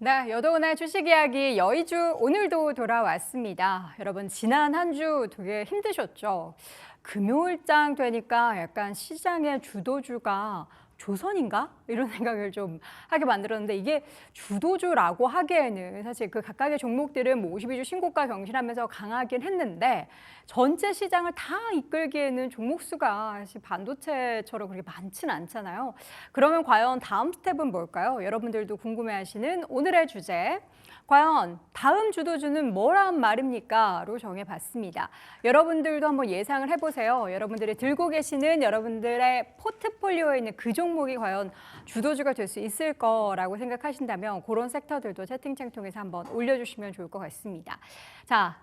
네, 여도은의 주식 이야기 여의주 오늘도 돌아왔습니다. 여러분 지난 한 주 되게 힘드셨죠? 금요일장 되니까 약간 시장의 주도주가 조선인가? 이런 생각을 좀 하게 만들었는데 이게 주도주라고 하기에는 사실 그 각각의 종목들은 뭐 52주 신고가 경신하면서 강하긴 했는데 전체 시장을 다 이끌기에는 종목 수가 사실 반도체처럼 그렇게 많지는 않잖아요. 그러면 과연 다음 스텝은 뭘까요? 여러분들도 궁금해하시는 오늘의 주제. 과연 다음 주도주는 뭐란 말입니까? 로 정해봤습니다. 여러분들도 한번 예상을 해보세요. 여러분들이 들고 계시는 여러분들의 포트폴리오에 있는 그 종목이 과연 주도주가 될 수 있을 거라고 생각하신다면 그런 섹터들도 채팅창 통해서 한번 올려주시면 좋을 것 같습니다. 자,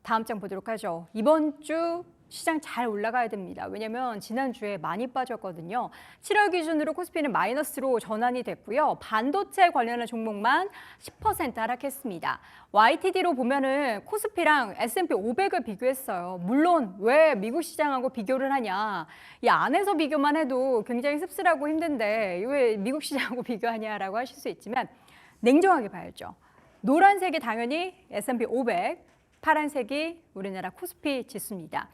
다음 장 보도록 하죠. 이번 주 시장 잘 올라가야 됩니다. 왜냐면 지난주에 많이 빠졌거든요. 7월 기준으로 코스피는 마이너스로 전환이 됐고요. 반도체 관련한 종목만 10% 하락했습니다. YTD로 보면은 코스피랑 S&P 500을 비교했어요. 물론 왜 미국 시장하고 비교를 하냐. 이 안에서 비교만 해도 굉장히 씁쓸하고 힘든데 왜 미국 시장하고 비교하냐라고 하실 수 있지만 냉정하게 봐야죠. 노란색이 당연히 S&P 500, 파란색이 우리나라 코스피 지수입니다.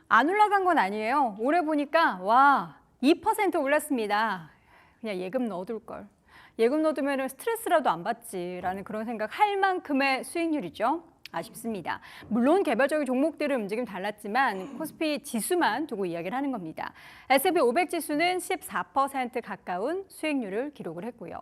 안 올라간 건 아니에요. 올해 보니까 와 2% 올랐습니다. 그냥 예금 넣어둘 걸. 예금 넣어두면 스트레스라도 안 받지라는 그런 생각 할 만큼의 수익률이죠. 아쉽습니다. 물론 개별적인 종목들은 움직임 달랐지만 코스피 지수만 두고 이야기를 하는 겁니다. S&P 500 지수는 14% 가까운 수익률을 기록을 했고요.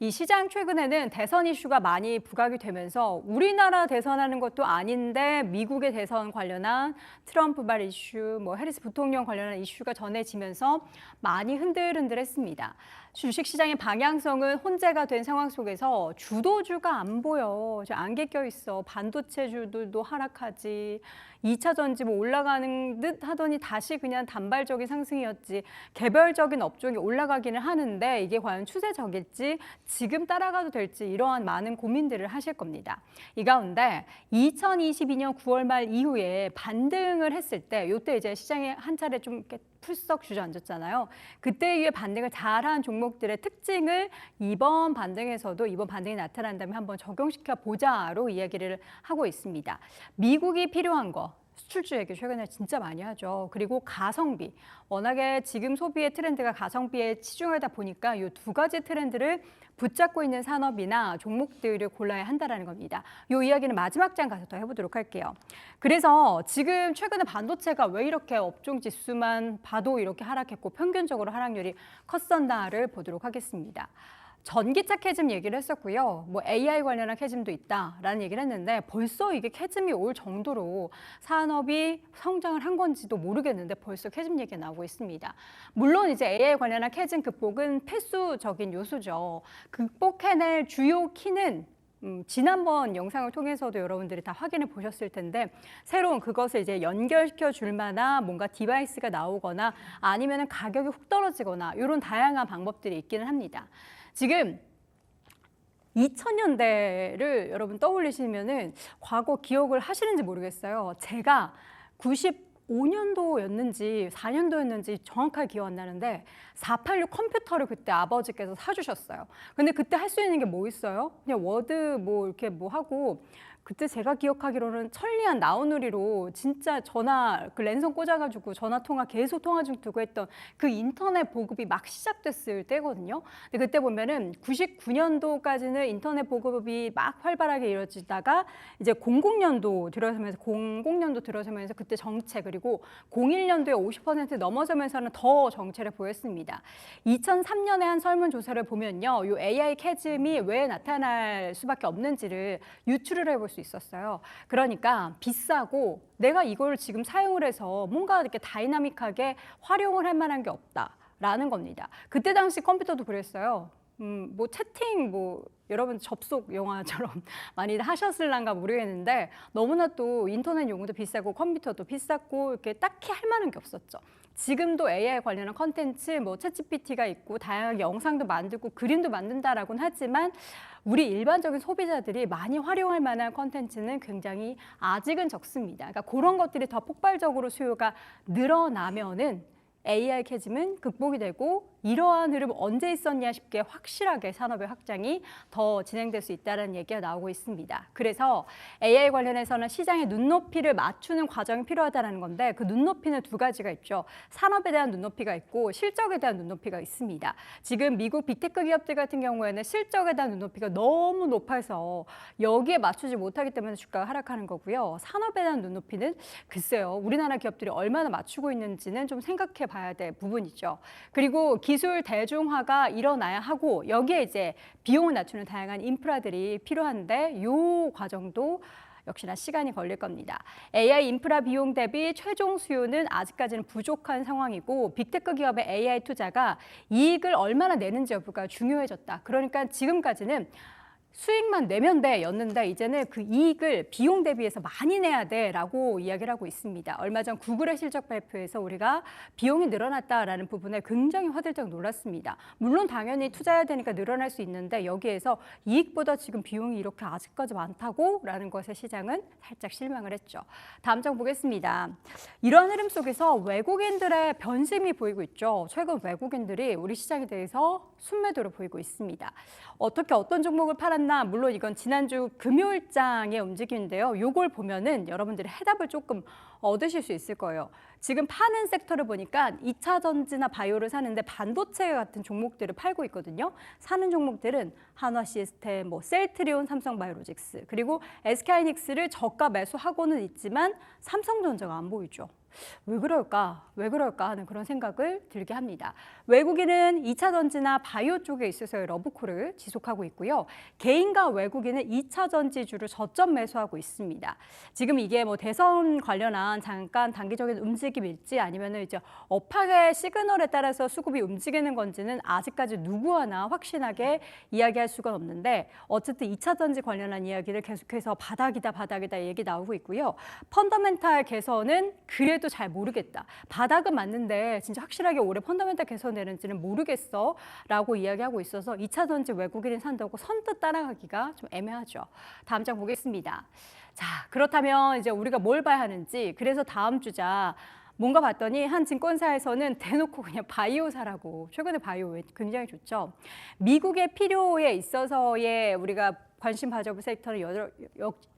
이 시장 최근에는 대선 이슈가 많이 부각이 되면서 우리나라 대선하는 것도 아닌데 미국의 대선 관련한 트럼프발 이슈, 뭐 해리스 부통령 관련한 이슈가 전해지면서 많이 흔들흔들했습니다. 주식시장의 방향성은 혼재가 된 상황 속에서 주도주가 안 보여. 안개 껴있어. 반도체주들도 하락하지. 2차 전지 뭐 올라가는 듯 하더니 다시 그냥 단발적인 상승이었지. 개별적인 업종이 올라가기는 하는데 이게 과연 추세적일지 지금 따라가도 될지 이러한 많은 고민들을 하실 겁니다. 이 가운데 2022년 9월 말 이후에 반등을 했을 때 이때 이제 시장에 한 차례 좀 이렇게 풀썩 주저앉았잖아요. 그때 이후에 반등을 잘한 종목들의 특징을 이번 반등에서도 이번 반등이 나타난다면 한번 적용시켜 보자로 이야기를 하고 있습니다. 미국이 필요한 거. 수출주 얘기 최근에 진짜 많이 하죠. 그리고 가성비. 워낙에 지금 소비의 트렌드가 가성비에 치중하다 보니까 이 두 가지 트렌드를 붙잡고 있는 산업이나 종목들을 골라야 한다는 겁니다. 이 이야기는 마지막 장 가서 더 해보도록 할게요. 그래서 지금 최근에 반도체가 왜 이렇게 업종 지수만 봐도 이렇게 하락했고 평균적으로 하락률이 컸었나를 보도록 하겠습니다. 전기차 캐즘 얘기를 했었고요. 뭐 AI 관련한 캐즘도 있다라는 얘기를 했는데 벌써 이게 캐즘이 올 정도로 산업이 성장을 한 건지도 모르겠는데 벌써 캐즘 얘기가 나오고 있습니다. 물론 이제 AI 관련한 캐즘 극복은 필수적인 요소죠. 극복해낼 주요 키는 지난번 영상을 통해서도 여러분들이 다 확인해 보셨을 텐데 새로운 그것을 이제 연결시켜 줄 만한 뭔가 디바이스가 나오거나 아니면 가격이 훅 떨어지거나 이런 다양한 방법들이 있기는 합니다. 지금 2000년대를 여러분 떠올리시면은 과거 기억을 하시는지 모르겠어요. 제가 95년도였는지 4년도였는지 정확하게 기억 안 나는데 486 컴퓨터를 그때 아버지께서 사주셨어요. 근데 그때 할 수 있는 게 뭐 있어요? 그냥 워드 뭐 이렇게 뭐 하고 그때 제가 기억하기로는 천리안 나우누리로 진짜 전화 그 랜선 꽂아가지고 전화 통화 계속 통화 중 두고 했던 그 인터넷 보급이 막 시작됐을 때거든요. 근데 그때 보면은 99년도까지는 인터넷 보급이 막 활발하게 이루어지다가 이제 00년도 들어서면서 그때 정체 그리고 01년도에 50% 넘어서면서는 더 정체를 보였습니다. 2003년에 한 설문조사를 보면요, 이 AI 캐즘이 왜 나타날 수밖에 없는지를 유추를 해볼 수 있었어요. 그러니까 비싸고 내가 이걸 지금 사용을 해서 뭔가 이렇게 다이나믹하게 활용을 할 만한 게 없다라는 겁니다. 그때 당시 컴퓨터도 그랬어요. 뭐 채팅 뭐 여러분 접속 영화처럼 많이 하셨을란가 모르겠는데 너무나 또 인터넷 용어도 비싸고 컴퓨터도 비쌌고 이렇게 딱히 할 만한 게 없었죠. 지금도 AI 관련한 컨텐츠, 뭐 챗GPT가 있고 다양하게 영상도 만들고 그림도 만든다라고는 하지만 우리 일반적인 소비자들이 많이 활용할 만한 컨텐츠는 굉장히 아직은 적습니다. 그러니까 그런 것들이 더 폭발적으로 수요가 늘어나면은 AI 캐즘은 극복이 되고 이러한 흐름 언제 있었냐 싶게 확실하게 산업의 확장이 더 진행될 수 있다는 얘기가 나오고 있습니다. 그래서 AI 관련해서는 시장의 눈높이를 맞추는 과정이 필요하다는 건데 그 눈높이는 두 가지가 있죠. 산업에 대한 눈높이가 있고 실적에 대한 눈높이가 있습니다. 지금 미국 빅테크 기업들 같은 경우에는 실적에 대한 눈높이가 너무 높아서 여기에 맞추지 못하기 때문에 주가가 하락하는 거고요. 산업에 대한 눈높이는 글쎄요. 우리나라 기업들이 얼마나 맞추고 있는지는 좀 생각해 봐야 될 부분이죠. 그리고 기술 대중화가 일어나야 하고 여기에 이제 비용을 낮추는 다양한 인프라들이 필요한데 이 과정도 역시나 시간이 걸릴 겁니다. AI 인프라 비용 대비 최종 수요는 아직까지는 부족한 상황이고 빅테크 기업의 AI 투자가 이익을 얼마나 내는지 여부가 중요해졌다. 그러니까 지금까지는 수익만 내면 돼였는데 이제는 그 이익을 비용 대비해서 많이 내야 돼라고 이야기를 하고 있습니다. 얼마 전 구글의 실적 발표에서 우리가 비용이 늘어났다라는 부분에 굉장히 화들짝 놀랐습니다. 물론 당연히 투자해야 되니까 늘어날 수 있는데 여기에서 이익보다 지금 비용이 이렇게 아직까지 많다고라는 것에 시장은 살짝 실망을 했죠. 다음 장 보겠습니다. 이런 흐름 속에서 외국인들의 변심이 보이고 있죠. 최근 외국인들이 우리 시장에 대해서 순매도를 보이고 있습니다. 어떻게 어떤 종목을 팔았나 물론 이건 지난주 금요일장의 움직임인데요. 이걸 보면은 여러분들이 해답을 조금 얻으실 수 있을 거예요. 지금 파는 섹터를 보니까 2차 전지나 바이오를 사는데 반도체 같은 종목들을 팔고 있거든요. 사는 종목들은 한화시스템, 셀트리온, 삼성바이오로직스 그리고 SK하이닉스를 저가 매수하고는 있지만 삼성전자가 안 보이죠. 왜 그럴까? 왜 그럴까 하는 그런 생각을 들게 합니다. 외국인은 2차 전지나 바이오 쪽에 있어서의 러브콜을 지속하고 있고요. 개인과 외국인은 2차 전지주를 저점 매수하고 있습니다. 지금 이게 대선 관련한 잠깐 단기적인 움직임일지 아니면 이제 업황의 시그널에 따라서 수급이 움직이는 건지는 아직까지 누구 하나 확신하게 이야기할 수가 없는데 어쨌든 2차 전지 관련한 이야기를 계속해서 바닥이다 얘기 나오고 있고요. 펀더멘탈 개선은 그래도 잘 모르겠다. 바닥은 맞는데 진짜 확실하게 올해 펀더멘탈 개선되는지는 모르겠어 라고 이야기하고 있어서 2차 전지 외국인이 산다고 선뜻 따라가기가 좀 애매하죠. 다음 장 보겠습니다. 자, 그렇다면 이제 우리가 뭘 봐야 하는지 그래서 다음 주자 뭔가 봤더니 한 증권사에서는 대놓고 그냥 바이오 사라고 최근에 바이오 굉장히 좋죠. 미국의 필요에 있어서의 우리가 관심 가져볼 섹터는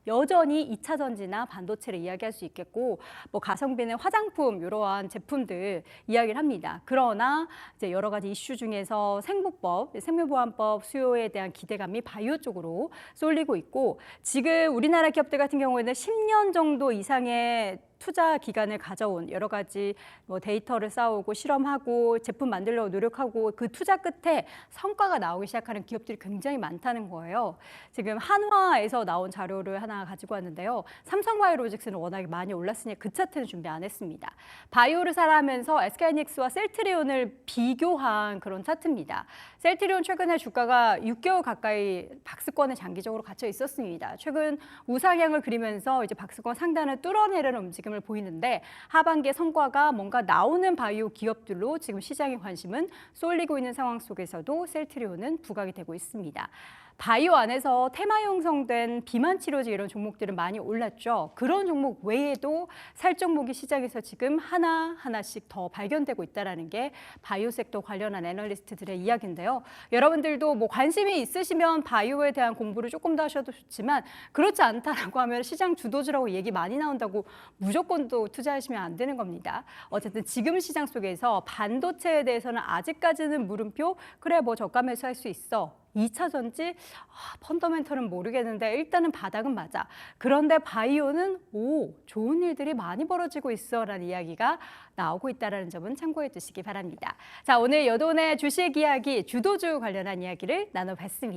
여전히 2차 전지나 반도체를 이야기할 수 있겠고 가성비는 화장품 이러한 제품들 이야기를 합니다. 그러나 이제 여러 가지 이슈 중에서 생보법, 생명보안법 수요에 대한 기대감이 바이오 쪽으로 쏠리고 있고 지금 우리나라 기업들 같은 경우에는 10년 정도 이상의 투자 기간을 가져온 여러 가지 데이터를 쌓아오고 실험하고 제품 만들려고 노력하고 그 투자 끝에 성과가 나오기 시작하는 기업들이 굉장히 많다는 거예요. 지금 한화에서 나온 자료를 하나 가지고 왔는데요. 삼성바이오로직스는 워낙에 많이 올랐으니 그 차트는 준비 안 했습니다. 바이오를 사라하면서 SK하이닉스와 셀트리온을 비교한 그런 차트입니다. 셀트리온 최근에 주가가 6개월 가까이 박스권에 장기적으로 갇혀 있었습니다. 최근 우상향을 그리면서 이제 박스권 상단을 뚫어내려는 움직임을 보이는데 하반기에 성과가 뭔가 나오는 바이오 기업들로 지금 시장의 관심은 쏠리고 있는 상황 속에서도 셀트리온은 부각이 되고 있습니다. 바이오 안에서 테마 형성된 비만 치료제 이런 종목들은 많이 올랐죠. 그런 종목 외에도 살 종목이 시장에서 지금 하나하나씩 더 발견되고 있다는 게 바이오 섹터 관련한 애널리스트들의 이야기인데요. 여러분들도 관심이 있으시면 바이오에 대한 공부를 조금 더 하셔도 좋지만 그렇지 않다라고 하면 시장 주도주라고 얘기 많이 나온다고 무조건 또 투자하시면 안 되는 겁니다. 어쨌든 지금 시장 속에서 반도체에 대해서는 아직까지는 물음표 그래 저가 매수할 수 있어. 2차 전지 펀더멘털은 모르겠는데 일단은 바닥은 맞아. 그런데 바이오는 좋은 일들이 많이 벌어지고 있어라는 이야기가 나오고 있다는 점은 참고해 두시기 바랍니다. 자, 오늘 여돈의 주식 이야기 주도주 관련한 이야기를 나눠봤습니다.